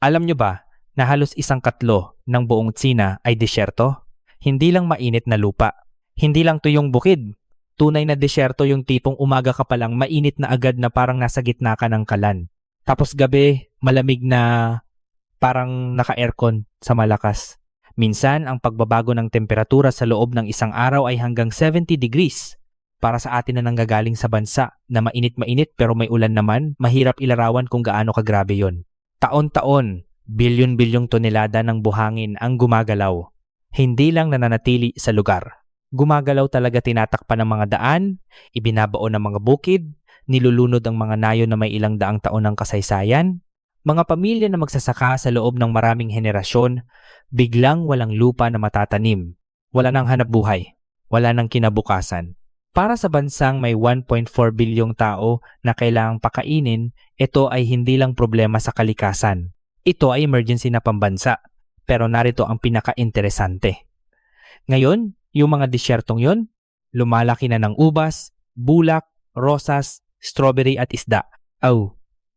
Alam nyo ba na halos 1/3 ng buong Tsina ay disyerto? Hindi lang mainit na lupa. Hindi lang tuyong bukid. Tunay na disyerto yung tipong umaga ka palang mainit na agad na parang nasa gitna ka ng kalan. Tapos gabi, malamig na parang naka-aircon sa malakas. Minsan, ang pagbabago ng temperatura sa loob ng isang araw ay hanggang 70 degrees. Para sa atin na nanggagaling sa bansa na mainit-mainit pero may ulan naman, mahirap ilarawan kung gaano kagrabe yon. Taon-taon, bilyon-bilyong tonelada ng buhangin ang gumagalaw. Hindi lang nananatili sa lugar. Gumagalaw talaga, tinatakpan ng mga daan, ibinabaon ng mga bukid, nilulunod ang mga nayo na may ilang daang taon ng kasaysayan. Mga pamilya na magsasaka sa loob ng maraming henerasyon, biglang walang lupa na matatanim. Wala nang hanapbuhay. Wala nang kinabukasan. Para sa bansang may 1.4 bilyong tao na kailangang pakainin, ito ay hindi lang problema sa kalikasan. Ito ay emergency na pambansa. Pero narito ang pinaka-interesante. Ngayon, yung mga disyertong yon, lumalaki na ng ubas, bulak, rosas, strawberry at isda.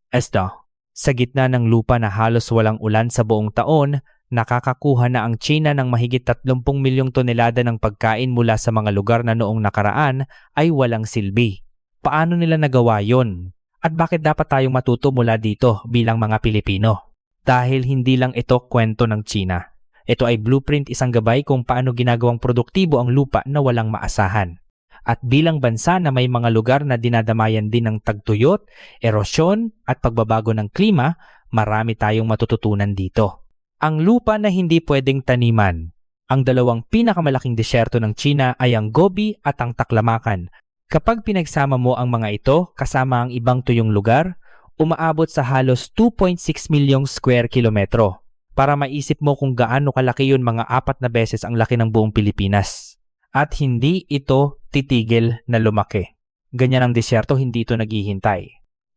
Isda. Sa gitna ng lupa na halos walang ulan sa buong taon, nakakakuha na ang China ng mahigit 30 milyong tonelada ng pagkain mula sa mga lugar na noong nakaraan ay walang silbi. Paano nila nagawa yon? At bakit dapat tayong matuto mula dito bilang mga Pilipino? Dahil hindi lang ito kwento ng China. Ito ay blueprint, isang gabay kung paano ginagawang produktibo ang lupa na walang maasahan. At bilang bansa na may mga lugar na dinadamayan din ng tagtuyot, erosyon at pagbabago ng klima, marami tayong matututunan dito. Ang lupa na hindi pwedeng taniman. Ang dalawang pinakamalaking disyerto ng China ay ang Gobi at ang Taklamakan. Kapag pinagsama mo ang mga ito kasama ang ibang tuyong lugar, umaabot sa halos 2.6 milyong square kilometro. Para maisip mo kung gaano kalaki yun, mga 4 na beses ang laki ng buong Pilipinas. At hindi ito titigil na lumaki. Ganyan ang disyerto, hindi ito naghihintay.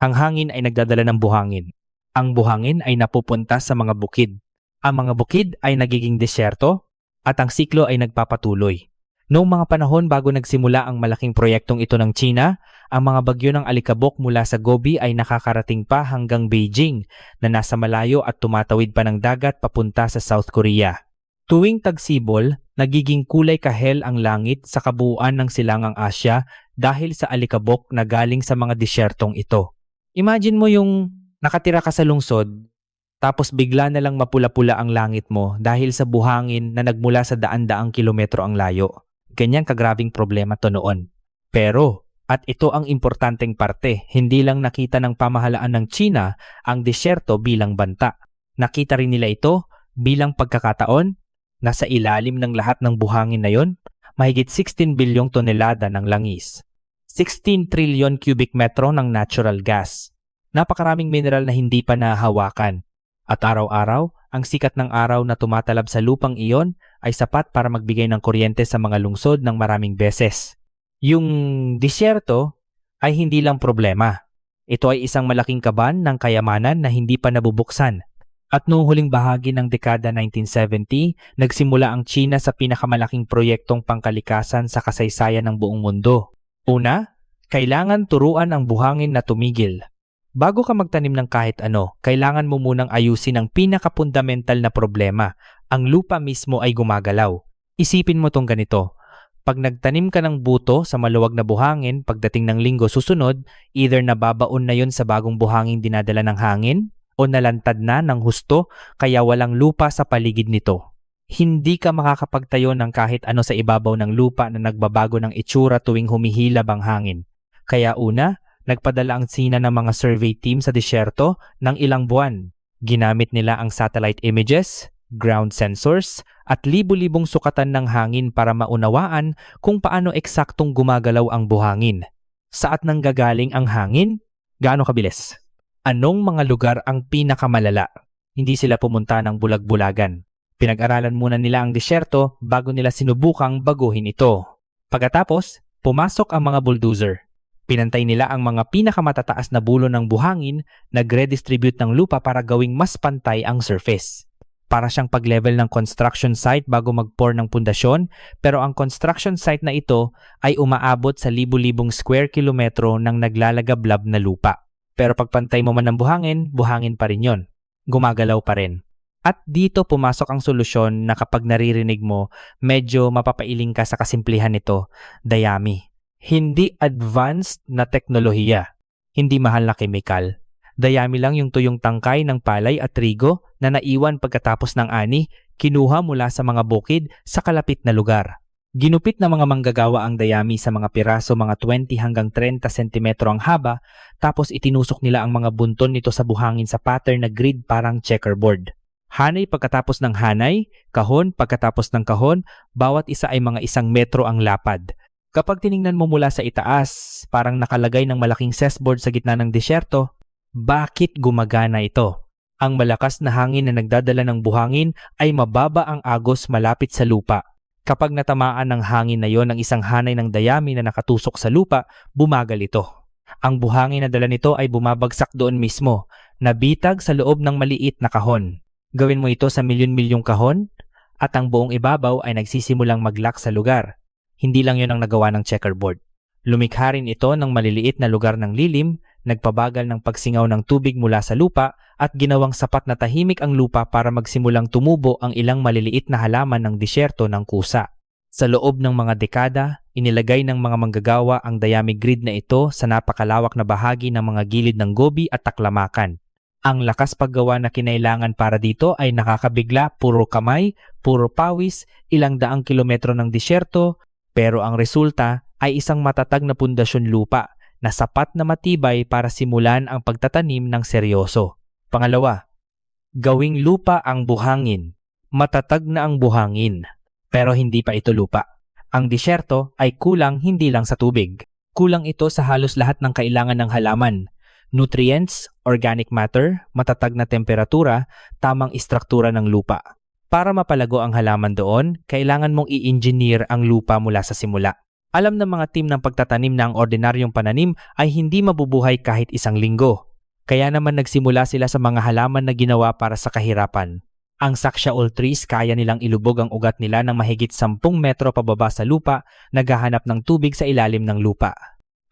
Ang hangin ay nagdadala ng buhangin. Ang buhangin ay napupunta sa mga bukid. Ang mga bukid ay nagiging disyerto at ang siklo ay nagpapatuloy. Noong mga panahon bago nagsimula ang malaking proyektong ito ng China, ang mga bagyo ng alikabok mula sa Gobi ay nakakarating pa hanggang Beijing na nasa malayo at tumatawid pa ng dagat papunta sa South Korea. Tuwing tagsibol, nagiging kulay kahel ang langit sa kabuuan ng silangang Asya dahil sa alikabok na galing sa mga disyertong ito. Imagine mo yung nakatira ka sa lungsod, tapos bigla na lang mapula-pula ang langit mo dahil sa buhangin na nagmula sa daan-daang kilometro ang layo. Ganyan kagrabing problema to noon. Pero, at ito ang importanteng parte, hindi lang nakita ng pamahalaan ng China ang disyerto bilang banta. Nakita rin nila ito bilang pagkakataon na sa ilalim ng lahat ng buhangin na yon, mahigit 16 bilyong tonelada ng langis. 16 trillion cubic metro ng natural gas. Napakaraming mineral na hindi pa nahahawakan. At araw-araw, ang sikat ng araw na tumatalab sa lupang iyon ay sapat para magbigay ng kuryente sa mga lungsod ng maraming beses. Yung disyerto ay hindi lang problema. Ito ay isang malaking kaban ng kayamanan na hindi pa nabubuksan. At noong huling bahagi ng dekada 1970, nagsimula ang China sa pinakamalaking proyektong pangkalikasan sa kasaysayan ng buong mundo. Una, kailangan turuan ang buhangin na tumigil. Bago ka magtanim ng kahit ano, kailangan mo munang ayusin ang pinakapundamental na problema. Ang lupa mismo ay gumagalaw. Isipin mo tong ganito. Pag nagtanim ka ng buto sa maluwag na buhangin, pagdating ng linggo susunod, either nababaon na yon sa bagong buhangin dinadala ng hangin o nalantad na ng husto kaya walang lupa sa paligid nito. Hindi ka makakapagtayo ng kahit ano sa ibabaw ng lupa na nagbabago ng itsura tuwing humihilab ang hangin. Kaya una, nagpadala ang China ng mga survey team sa disyerto ng ilang buwan. Ginamit nila ang satellite images, ground sensors, at libu-libong sukatan ng hangin para maunawaan kung paano eksaktong gumagalaw ang buhangin. Saan nanggagaling ang hangin? Gaano kabilis? Anong mga lugar ang pinakamalala? Hindi sila pumunta ng bulag-bulagan. Pinag-aralan muna nila ang disyerto bago nila sinubukang baguhin ito. Pagkatapos, pumasok ang mga bulldozer. Pinantay nila ang mga pinakamatataas na bulo ng buhangin, nag-redistribute ng lupa para gawing mas pantay ang surface. Para siyang pag-level ng construction site bago mag-pour ng pundasyon, pero ang construction site na ito ay umaabot sa libu-libong square kilometro ng naglalagablab na lupa. Pero pagpantay mo man ng buhangin, buhangin pa rin yon. gumagalaw pa rin. At dito pumasok ang solusyon na kapag naririnig mo, medyo mapapailing ka sa kasimplihan nito, dayami. Hindi advanced na teknolohiya, hindi mahal na kemikal. Dayami lang yung tuyong tangkay ng palay at trigo na naiwan pagkatapos ng ani, kinuha mula sa mga bukid sa kalapit na lugar. Ginupit ng mga manggagawa ang dayami sa mga piraso mga 20 hanggang 30 sentimetro ang haba, tapos itinusok nila ang mga bunton nito sa buhangin sa pattern na grid parang checkerboard. Hanay pagkatapos ng hanay, kahon pagkatapos ng kahon, bawat isa ay mga 1 metro ang lapad. Kapag tiningnan mo mula sa itaas, parang nakalagay ng malaking cessboard sa gitna ng disyerto. Bakit gumagana ito? Ang malakas na hangin na nagdadala ng buhangin ay mababa ang agos malapit sa lupa. Kapag natamaan ng hangin na yon ng isang hanay ng dayami na nakatusok sa lupa, bumagal ito. Ang buhangin na dala nito ay bumabagsak doon mismo, nabitag sa loob ng maliit na kahon. Gawin mo ito sa milyon-milyong kahon at ang buong ibabaw ay nagsisimulang mag-lock sa lugar. Hindi lang yon ang nagawa ng checkerboard. Lumikha rin ito ng maliliit na lugar ng lilim, nagpabagal ng pagsingaw ng tubig mula sa lupa at ginawang sapat na tahimik ang lupa para magsimulang tumubo ang ilang maliliit na halaman ng disyerto ng kusa. Sa loob ng mga dekada, inilagay ng mga manggagawa ang dayami grid na ito sa napakalawak na bahagi ng mga gilid ng Gobi at Taklamakan. Ang lakas paggawa na kinailangan para dito ay nakakabigla, puro kamay, puro pawis, ilang daang kilometro ng disyerto, pero ang resulta ay isang matatag na pundasyon lupa na sapat na matibay para simulan ang pagtatanim ng seryoso. Pangalawa, gawing lupa ang buhangin. Matatag na ang buhangin, pero hindi pa ito lupa. Ang disyerto ay kulang hindi lang sa tubig. Kulang ito sa halos lahat ng kailangan ng halaman. Nutrients, organic matter, matatag na temperatura, tamang istruktura ng lupa. Para mapalago ang halaman doon, kailangan mong i-engineer ang lupa mula sa simula. Alam ng mga team ng pagtatanim na ang ordinaryong pananim ay hindi mabubuhay kahit 1 linggo. Kaya naman nagsimula sila sa mga halaman na ginawa para sa kahirapan. Ang saksyaol trees kaya nilang ilubog ang ugat nila ng mahigit 10 metro pababa sa lupa, naghahanap ng tubig sa ilalim ng lupa.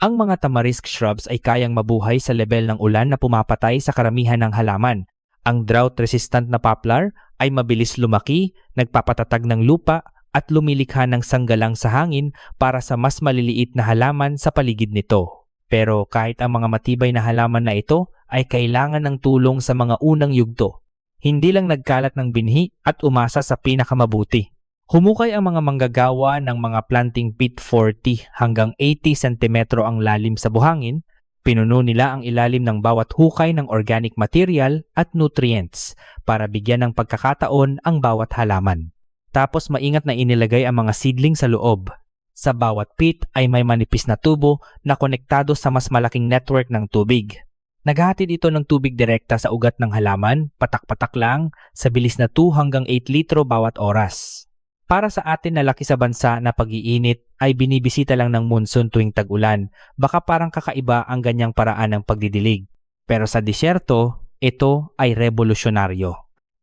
Ang mga tamarisk shrubs ay kayang mabuhay sa level ng ulan na pumapatay sa karamihan ng halaman. Ang drought-resistant na poplar ay mabilis lumaki, nagpapatatag ng lupa at lumilikha ng sanggalang sa hangin para sa mas maliliit na halaman sa paligid nito. Pero kahit ang mga matibay na halaman na ito ay kailangan ng tulong sa mga unang yugto. Hindi lang nagkalat ng binhi at umasa sa pinakamabuti. Humukay ang mga manggagawa ng mga planting pit 40 hanggang 80 cm ang lalim sa buhangin. Pinuno nila ang ilalim ng bawat hukay ng organic material at nutrients para bigyan ng pagkakataon ang bawat halaman. Tapos maingat na inilagay ang mga seedling sa loob. Sa bawat pit ay may manipis na tubo na konektado sa mas malaking network ng tubig. Naghahatid ito ng tubig direkta sa ugat ng halaman, patak-patak lang, sa bilis na 2 hanggang 8 litro bawat oras. Para sa atin na laki sa bansa na pag-iinit ay binibisita lang ng monsoon tuwing tag-ulan, baka parang kakaiba ang ganyang paraan ng pagdidilig. Pero sa disyerto, ito ay revolusyonaryo.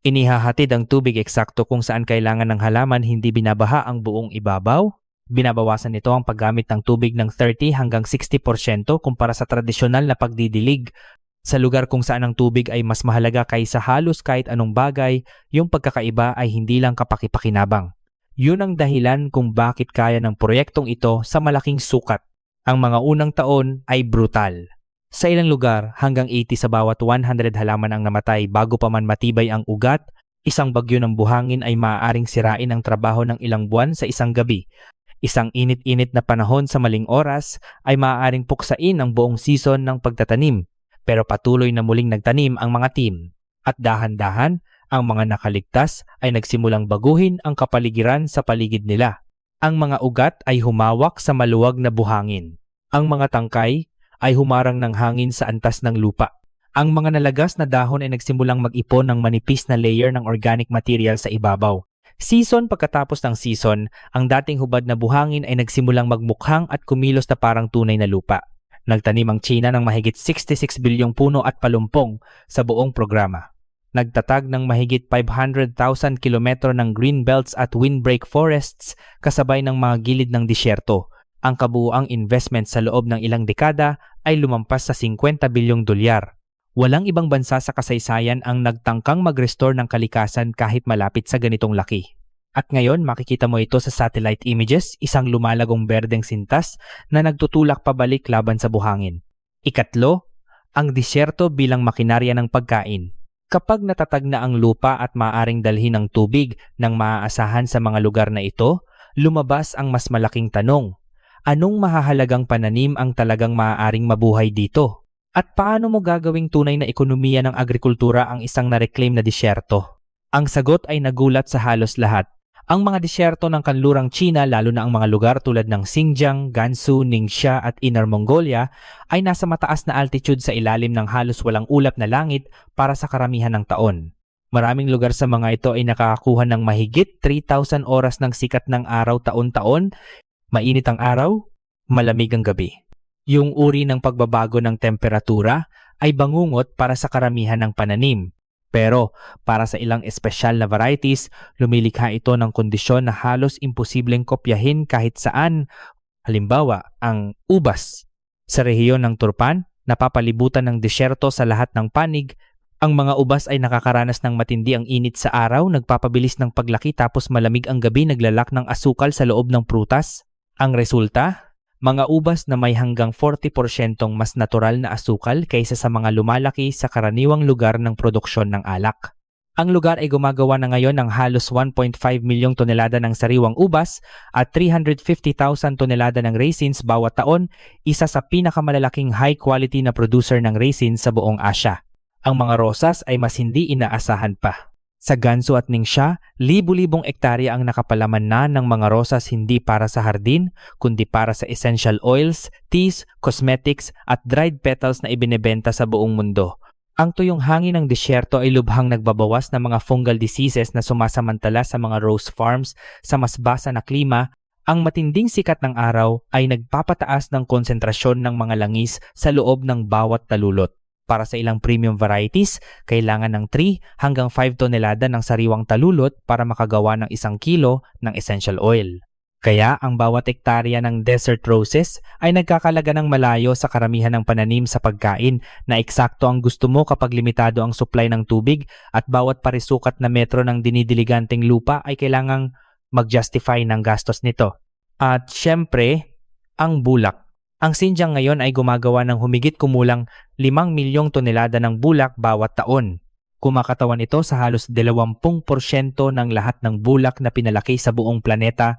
Inihahatid ang tubig eksakto kung saan kailangan ng halaman, hindi binabaha ang buong ibabaw. Binabawasan nito ang paggamit ng tubig ng 30 hanggang 60% kumpara sa tradisyonal na pagdidilig. Sa lugar kung saan ang tubig ay mas mahalaga kaysa halos kahit anong bagay, yung pagkakaiba ay hindi lang kapakipakinabang. Yun ang dahilan kung bakit kaya ng proyektong ito sa malaking sukat. Ang mga unang taon ay brutal. Sa ilang lugar, hanggang 80 sa bawat 100 halaman ang namatay bago pa man matibay ang ugat. Isang bagyo ng buhangin ay maaaring sirain ang trabaho ng ilang buwan sa isang gabi. Isang init-init na panahon sa maling oras ay maaaring puksain ang buong season ng pagtatanim. Pero patuloy na muling nagtanim ang mga team. At dahan-dahan, ang mga nakaligtas ay nagsimulang baguhin ang kapaligiran sa paligid nila. Ang mga ugat ay humawak sa maluwag na buhangin. Ang mga tangkay ay humarang ng hangin sa antas ng lupa. Ang mga nalagas na dahon ay nagsimulang mag-ipon ng manipis na layer ng organic material sa ibabaw. Season pagkatapos ng season, ang dating hubad na buhangin ay nagsimulang magmukhang at kumilos na parang tunay na lupa. Nagtanim ang China ng mahigit 66 bilyong puno at palumpong sa buong programa. Nagtatag ng mahigit 500,000 kilometro ng green belts at windbreak forests kasabay ng mga gilid ng disyerto. Ang kabuuang investment sa loob ng ilang dekada ay lumampas sa 50 bilyong dolyar. Walang ibang bansa sa kasaysayan ang nagtangkang mag-restore ng kalikasan kahit malapit sa ganitong laki. At ngayon makikita mo ito sa satellite images, isang lumalagong berdeng sintas na nagtutulak pabalik laban sa buhangin. Ikatlo, ang disyerto bilang makinarya ng pagkain. Kapag natatag na ang lupa at maaaring dalhin ng tubig ng maaasahan sa mga lugar na ito, lumabas ang mas malaking tanong. Anong mahahalagang pananim ang talagang maaaring mabuhay dito? At paano mo gagawing tunay na ekonomiya ng agrikultura ang isang na-reclaim na disyerto? Ang sagot ay nagulat sa halos lahat. Ang mga disyerto ng kanlurang China, lalo na ang mga lugar tulad ng Xinjiang, Gansu, Ningxia at Inner Mongolia, ay nasa mataas na altitude sa ilalim ng halos walang ulap na langit para sa karamihan ng taon. Maraming lugar sa mga ito ay nakakakuha ng mahigit 3,000 oras ng sikat ng araw taon-taon. Mainit ang araw, malamig ang gabi. Yung uri ng pagbabago ng temperatura ay bangungot para sa karamihan ng pananim. Pero para sa ilang espesyal na varieties, lumilikha ito ng kondisyon na halos imposibleng kopyahin kahit saan. Halimbawa, ang ubas. Sa rehiyon ng Turpan, napapalibutan ng disyerto sa lahat ng panig. Ang mga ubas ay nakakaranas ng matindi ang init sa araw, nagpapabilis ng paglaki tapos malamig ang gabi, naglalak ng asukal sa loob ng prutas. Ang resulta? Mga ubas na may hanggang 40% mas natural na asukal kaysa sa mga lumalaki sa karaniwang lugar ng produksyon ng alak. Ang lugar ay gumagawa na ngayon ng halos 1.5 milyong tonelada ng sariwang ubas at 350,000 tonelada ng raisins bawat taon, isa sa pinakamalalaking high-quality na producer ng raisins sa buong Asya. Ang mga rosas ay mas hindi inaasahan pa. Sa Gansu at Ningxia, libu-libong ektarya ang nakapalaman na ng mga rosas hindi para sa hardin, kundi para sa essential oils, teas, cosmetics at dried petals na ibinebenta sa buong mundo. Ang tuyong hangin ng disyerto ay lubhang nagbabawas ng mga fungal diseases na sumasamantala sa mga rose farms sa mas basa na klima. Ang matinding sikat ng araw ay nagpapataas ng konsentrasyon ng mga langis sa loob ng bawat talulot. Para sa ilang premium varieties, kailangan ng 3 hanggang 5 tonelada ng sariwang talulot para makagawa ng 1 kilo ng essential oil. Kaya ang bawat ektarya ng desert roses ay nagkakalaga ng malayo sa karamihan ng pananim sa pagkain na eksakto ang gusto mo kapag limitado ang supply ng tubig at bawat parisukat na metro ng dinidiliganting lupa ay kailangang mag-justify ng gastos nito. At syempre, ang bulak. Ang Xinjiang ngayon ay gumagawa ng humigit kumulang 5 milyong tonelada ng bulak bawat taon. Kumakatawan ito sa halos 20% ng lahat ng bulak na pinalaki sa buong planeta.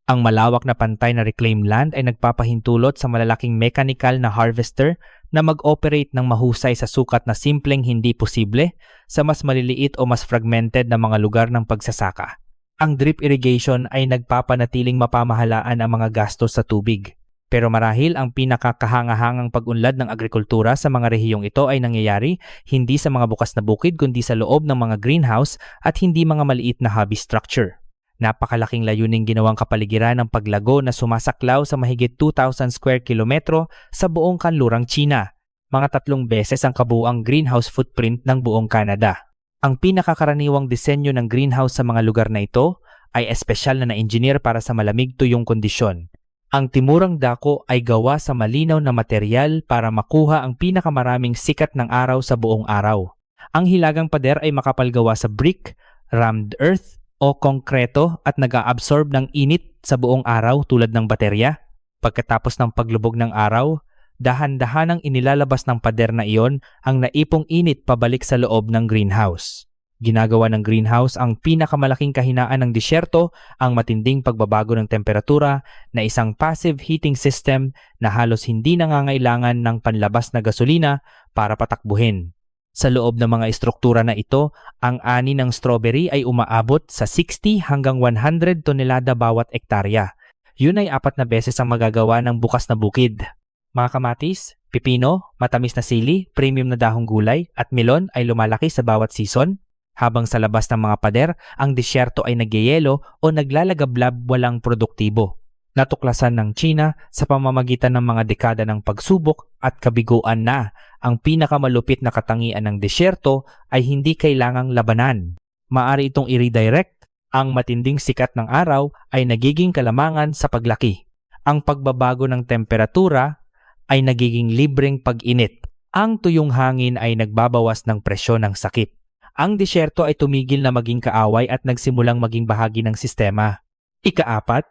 Ang malawak na pantay na reclaimed land ay nagpapahintulot sa malalaking mechanical na harvester na mag-operate ng mahusay sa sukat na simpleng hindi posible sa mas maliliit o mas fragmented na mga lugar ng pagsasaka. Ang drip irrigation ay nagpapanatiling mapamahalaan ang mga gastos sa tubig. Pero marahil ang pinakakahangahangang pag-unlad ng agrikultura sa mga rehiyong ito ay nangyayari hindi sa mga bukas na bukid kundi sa loob ng mga greenhouse at hindi mga maliit na hobby structure. Napakalaking layuning ginawang kapaligiran ng paglago na sumasaklaw sa mahigit 2,000 square kilometro sa buong kanlurang China, mga 3 beses ang kabuuang greenhouse footprint ng buong Canada. Ang pinakakaraniwang disenyo ng greenhouse sa mga lugar na ito ay espesyal na na-engineer para sa malamig tuyong kondisyon. Ang timurang dako ay gawa sa malinaw na material para makuha ang pinakamaraming sikat ng araw sa buong araw. Ang hilagang pader ay makapalgawa sa brick, rammed earth o konkreto at nag-aabsorb ng init sa buong araw tulad ng baterya. Pagkatapos ng paglubog ng araw, dahan-dahanang inilalabas ng pader na iyon ang naipong init pabalik sa loob ng greenhouse. Ginagawa ng greenhouse ang pinakamalaking kahinaan ng disyerto, ang matinding pagbabago ng temperatura na isang passive heating system na halos hindi nangangailangan ng panlabas na gasolina para patakbuhin. Sa loob ng mga estruktura na ito, ang ani ng strawberry ay umaabot sa 60 hanggang 100 tonelada bawat ektarya. Yun ay 4 na beses ang magagawa ng bukas na bukid. Mga kamatis, pipino, matamis na sili, premium na dahong gulay at melon ay lumalaki sa bawat season. Habang sa labas ng mga pader, ang disyerto ay nagyayelo o naglalagablab walang produktibo. Natuklasan ng China sa pamamagitan ng mga dekada ng pagsubok at kabiguan na ang pinakamalupit na katangian ng disyerto ay hindi kailangang labanan. Maaari itong i-redirect. Ang matinding sikat ng araw ay nagiging kalamangan sa paglaki. Ang pagbabago ng temperatura ay nagiging libreng pag-init. Ang tuyong hangin ay nagbabawas ng presyon ng sakit. Ang disyerto ay tumigil na maging kaaway at nagsimulang maging bahagi ng sistema. Ikaapat,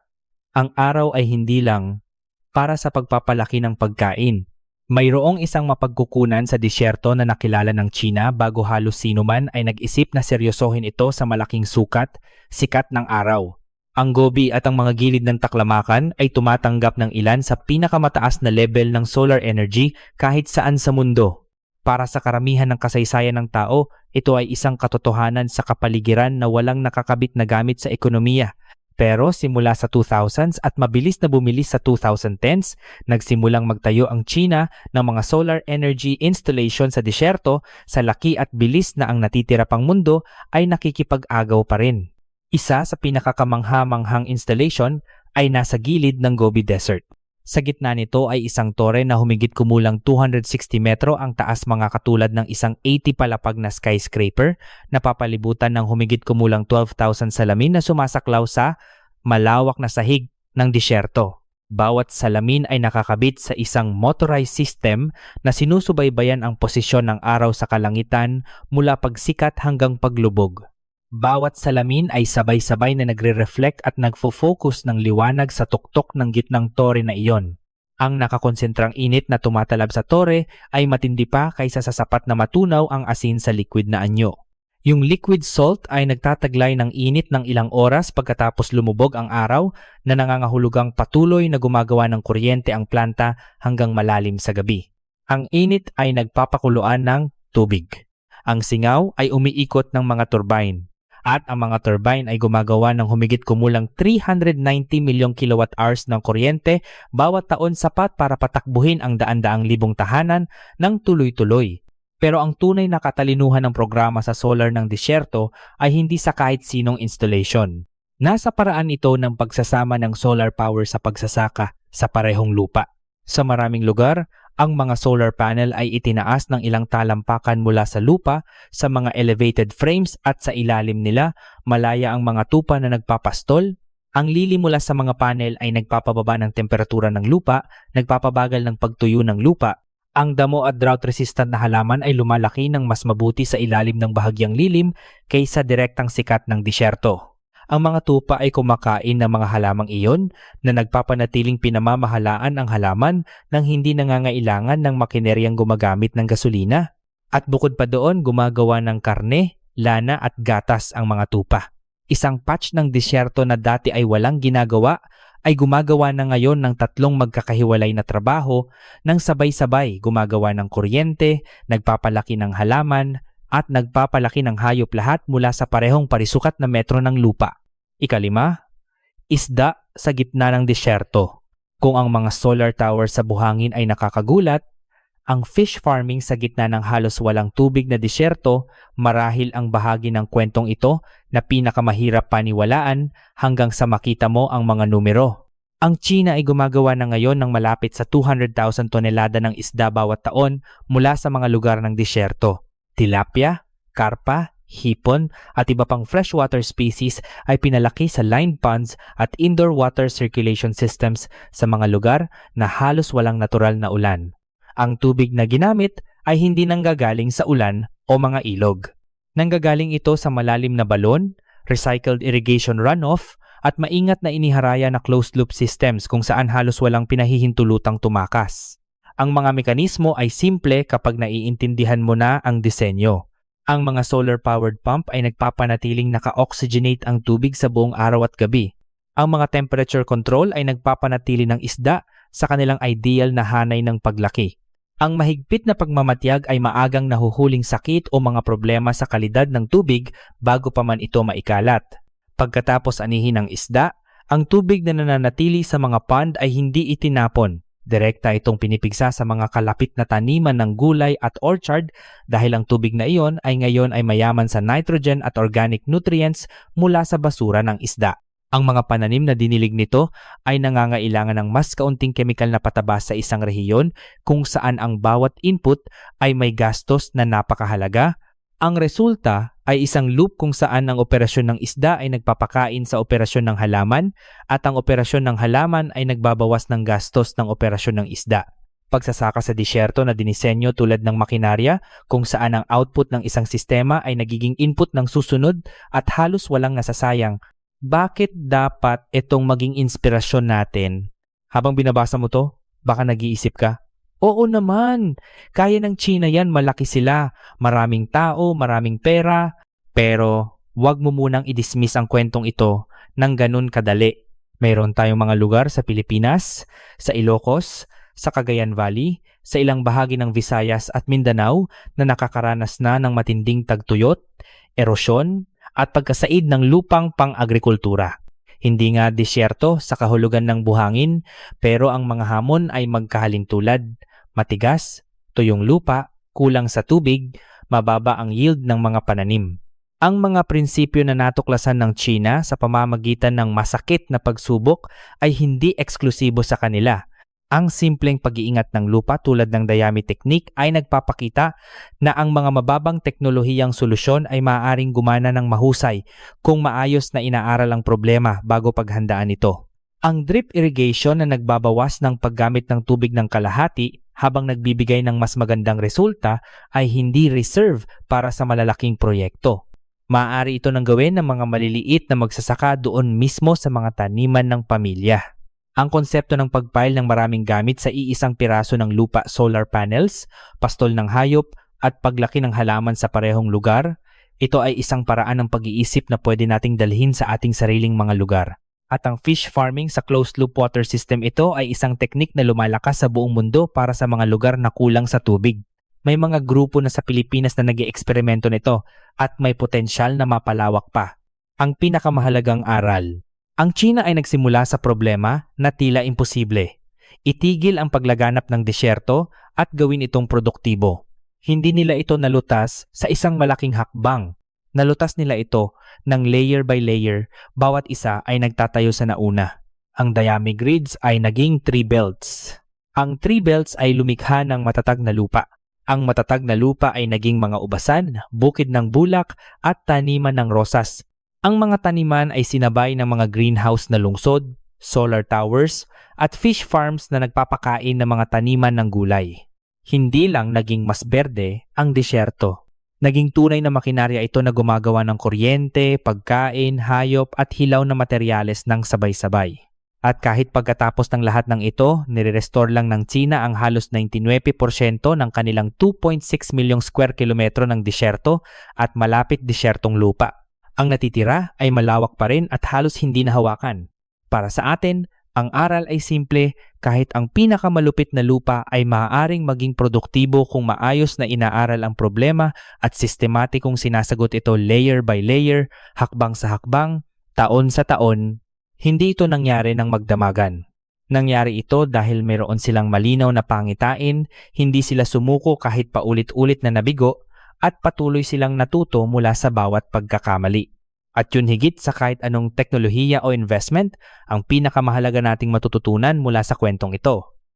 ang araw ay hindi lang para sa pagpapalaki ng pagkain. Mayroong isang mapagkukunan sa disyerto na nakilala ng China bago halos sino man ay nag-isip na seryosohin ito sa malaking sikat ng araw. Ang Gobi at ang mga gilid ng taklamakan ay tumatanggap ng ilan sa pinakamataas na level ng solar energy kahit saan sa mundo. Para sa karamihan ng kasaysayan ng tao, ito ay isang katotohanan sa kapaligiran na walang nakakabit na gamit sa ekonomiya. Pero simula sa 2000s at mabilis na bumilis sa 2010s, nagsimulang magtayo ang China ng mga solar energy installation sa disyerto sa laki at bilis na ang natitira pang mundo ay nakikipag-agaw pa rin. Isa sa pinakakamangha-manghang installation ay nasa gilid ng Gobi Desert. Sa gitna nito ay isang tore na humigit kumulang 260 metro ang taas, mga katulad ng isang 80 palapag na skyscraper na papalibutan ng humigit kumulang 12,000 salamin na sumasaklaw sa malawak na sahig ng disyerto. Bawat salamin ay nakakabit sa isang motorized system na sinusubaybayan ang posisyon ng araw sa kalangitan mula pagsikat hanggang paglubog. Bawat salamin ay sabay-sabay na nagre-reflect at nagfo-focus ng liwanag sa tuktok ng gitnang tore na iyon. Ang nakakonsentrang init na tumatalab sa tore ay matindi pa kaysa sa sapat na matunaw ang asin sa liquid na anyo. Yung liquid salt ay nagtataglay ng init ng ilang oras pagkatapos lumubog ang araw na nangangahulugang patuloy na gumagawa ng kuryente ang planta hanggang malalim sa gabi. Ang init ay nagpapakuluan ng tubig. Ang singaw ay umiikot ng mga turbine. At ang mga turbine ay gumagawa ng humigit kumulang 390 milyong kilowatt-hours ng kuryente bawat taon, sapat para patakbuhin ang daan-daang libong tahanan ng tuloy-tuloy. Pero ang tunay na katalinuhan ng programa sa solar ng disyerto ay hindi sa kahit sinong installation. Nasa paraan ito ng pagsasama ng solar power sa pagsasaka sa parehong lupa. Sa maraming lugar, ang mga solar panel ay itinaas ng ilang talampakan mula sa lupa sa mga elevated frames at sa ilalim nila malaya ang mga tupa na nagpapastol. Ang lili mula sa mga panel ay nagpapababa ng temperatura ng lupa, nagpapabagal ng pagtuyo ng lupa. Ang damo at drought-resistant na halaman ay lumalaki ng mas mabuti sa ilalim ng bahagyang lilim kaysa direktang sikat ng disyerto. Ang mga tupa ay kumakain ng mga halamang iyon na nagpapanatiling pinamamahalaan ang halaman nang hindi nangangailangan ng makineryang gumagamit ng gasolina. At bukod pa doon, gumagawa ng karne, lana at gatas ang mga tupa. Isang patch ng disyerto na dati ay walang ginagawa ay gumagawa na ngayon ng tatlong magkakahiwalay na trabaho nang sabay-sabay gumagawa ng kuryente, nagpapalaki ng halaman, at nagpapalaki ng hayop, lahat mula sa parehong parisukat na metro ng lupa. Ikalima, isda sa gitna ng disyerto. Kung ang mga solar tower sa buhangin ay nakakagulat, ang fish farming sa gitna ng halos walang tubig na disyerto marahil ang bahagi ng kwentong ito na pinakamahirap paniwalaan hanggang sa makita mo ang mga numero. Ang China ay gumagawa na ngayon ng malapit sa 200,000 tonelada ng isda bawat taon mula sa mga lugar ng disyerto. Tilapia, karpa, hipon at iba pang freshwater species ay pinalaki sa lined ponds at indoor water circulation systems sa mga lugar na halos walang natural na ulan. Ang tubig na ginamit ay hindi nanggagaling sa ulan o mga ilog. Nanggagaling ito sa malalim na balon, recycled irrigation runoff at maingat na iniharaya na closed-loop systems kung saan halos walang pinahihintulutang tumakas. Ang mga mekanismo ay simple kapag naiintindihan mo na ang disenyo. Ang mga solar-powered pump ay nagpapanatiling naka-oxygenate ang tubig sa buong araw at gabi. Ang mga temperature control ay nagpapanatili ng isda sa kanilang ideal na hanay ng paglaki. Ang mahigpit na pagmamatyag ay maagang nahuhuling sakit o mga problema sa kalidad ng tubig bago pa man ito maikalat. Pagkatapos anihin ng isda, ang tubig na nananatili sa mga pond ay hindi itinapon. Direkta itong pinipigsa sa mga kalapit na taniman ng gulay at orchard dahil ang tubig na iyon ay ngayon ay mayaman sa nitrogen at organic nutrients mula sa basura ng isda. Ang mga pananim na dinilig nito ay nangangailangan ng mas kaunting kemikal na pataba sa isang rehiyon kung saan ang bawat input ay may gastos na napakahalaga. Ang resulta ay isang loop kung saan ang operasyon ng isda ay nagpapakain sa operasyon ng halaman at ang operasyon ng halaman ay nagbabawas ng gastos ng operasyon ng isda. pagsasaka sa disyerto na dinisenyo tulad ng makinarya kung saan ang output ng isang sistema ay nagiging input ng susunod at halos walang nasasayang. Bakit dapat itong maging inspirasyon natin? Habang binabasa mo to, baka nag-iisip ka, oo naman, kaya ng China yan, malaki sila, maraming tao, maraming pera, pero wag mo munang i-dismiss ang kwentong ito ng ganun kadali. Mayroon tayong mga lugar sa Pilipinas, sa Ilocos, sa Cagayan Valley, sa ilang bahagi ng Visayas at Mindanao na nakakaranas na ng matinding tagtuyot, erosyon, at pagkasaid ng lupang pang-agrikultura. Hindi nga disyerto sa kahulugan ng buhangin, pero ang mga hamon ay magkahalintulad, matigas, tuyong lupa, kulang sa tubig, mababa ang yield ng mga pananim. Ang mga prinsipyo na natuklasan ng China sa pamamagitan ng masakit na pagsubok ay hindi eksklusibo sa kanila. Ang simpleng pag-iingat ng lupa tulad ng Dayami Technique ay nagpapakita na ang mga mababang teknolohiyang solusyon ay maaaring gumana ng mahusay kung maayos na inaaral ang problema bago paghandaan ito. Ang drip irrigation na nagbabawas ng paggamit ng tubig ng kalahati habang nagbibigay ng mas magandang resulta ay hindi reserve para sa malalaking proyekto. Maaari ito nang gawin ng mga maliliit na magsasaka doon mismo sa mga taniman ng pamilya. Ang konsepto ng pagpile ng maraming gamit sa iisang piraso ng lupa, solar panels, pastol ng hayop, at paglaki ng halaman sa parehong lugar, ito ay isang paraan ng pag-iisip na pwede nating dalhin sa ating sariling mga lugar. At ang fish farming sa closed-loop water system ito ay isang teknik na lumalakas sa buong mundo para sa mga lugar na kulang sa tubig. May mga grupo na sa Pilipinas na nag-eeksperimento nito at may potensyal na mapalawak pa. Ang pinakamahalagang aral. Ang China ay nagsimula sa problema na tila imposible. Itigil ang paglaganap ng disyerto at gawin itong produktibo. Hindi nila ito nalutas sa isang malaking hakbang. Nalutas nila ito ng layer by layer, bawat isa ay nagtatayo sa nauna. Ang Dayami grids ay naging 3 belts. Ang 3 belts ay lumikha ng matatag na lupa. Ang matatag na lupa ay naging mga ubasan, bukid ng bulak at taniman ng rosas. Ang mga taniman ay sinabay ng mga greenhouse na lungsod, solar towers, at fish farms na nagpapakain ng mga taniman ng gulay. Hindi lang naging mas berde ang disyerto. Naging tunay na makinarya ito na gumagawa ng kuryente, pagkain, hayop at hilaw na materyales ng sabay-sabay. At kahit pagkatapos ng lahat ng ito, nire-restore lang ng China ang halos 99% ng kanilang 2.6 milyong square kilometro ng disyerto at malapit disyertong lupa. Ang natitira ay malawak pa rin at halos hindi nahawakan. Para sa atin, ang aral ay simple, kahit ang pinakamalupit na lupa ay maaaring maging produktibo kung maayos na inaaral ang problema at sistematikong sinasagot ito layer by layer, hakbang sa hakbang, taon sa taon. Hindi ito nangyari ng magdamagan. Nangyari ito dahil mayroon silang malinaw na pangitain, hindi sila sumuko kahit paulit-ulit na nabigo, at patuloy silang natuto mula sa bawat pagkakamali. At yun higit sa kahit anong teknolohiya o investment, ang pinakamahalaga nating matututunan mula sa kwentong ito.